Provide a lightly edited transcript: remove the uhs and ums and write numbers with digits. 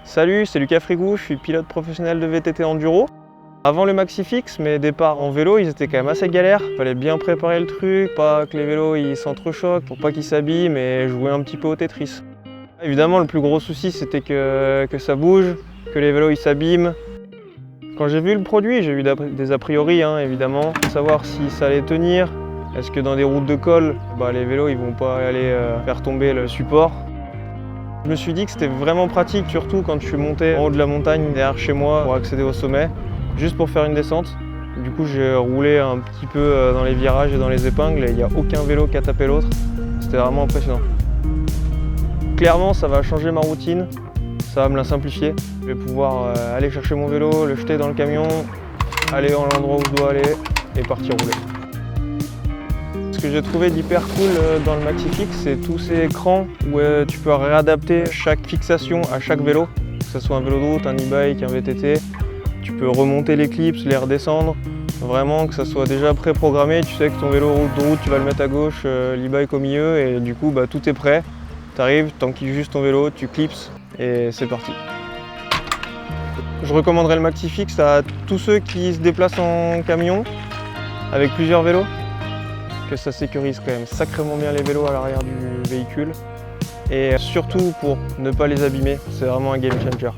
Salut, c'est Lucas Frigou, je suis pilote professionnel de VTT Enduro. Avant le Maxifix, mes départs en vélo, ils étaient quand même assez galères. Il fallait bien préparer le truc, pas que les vélos ils s'entrechoquent, pour pas qu'ils s'abîment et jouer un petit peu au Tetris. Évidemment, le plus gros souci c'était que ça bouge, que les vélos ils s'abîment. Quand j'ai vu le produit, j'ai eu des a priori évidemment, pour savoir si ça allait tenir. Est-ce que dans des routes de col, les vélos ils vont pas aller faire tomber le support. Je me suis dit que c'était vraiment pratique, surtout quand je suis monté en haut de la montagne derrière chez moi pour accéder au sommet, juste pour faire une descente. Du coup, j'ai roulé un petit peu dans les virages et dans les épingles et il n'y a aucun vélo qui a tapé l'autre. C'était vraiment impressionnant. Clairement, ça va changer ma routine, ça va me la simplifier. Je vais pouvoir aller chercher mon vélo, le jeter dans le camion, aller à l'endroit où je dois aller et partir rouler. Ce que j'ai trouvé d'hyper cool dans le Maxifix, c'est tous ces écrans où tu peux réadapter chaque fixation à chaque vélo, que ce soit un vélo de route, un e-bike, un VTT. Tu peux remonter les clips, les redescendre, vraiment que ça soit déjà préprogrammé. Tu sais que ton vélo de route, tu vas le mettre à gauche, l'e-bike au milieu et du coup tout est prêt. Tu arrives, tu enquilles juste ton vélo, tu clips et c'est parti. Je recommanderais le Maxifix à tous ceux qui se déplacent en camion avec plusieurs vélos, que ça sécurise quand même sacrément bien les vélos à l'arrière du véhicule et surtout pour ne pas les abîmer, c'est vraiment un game changer.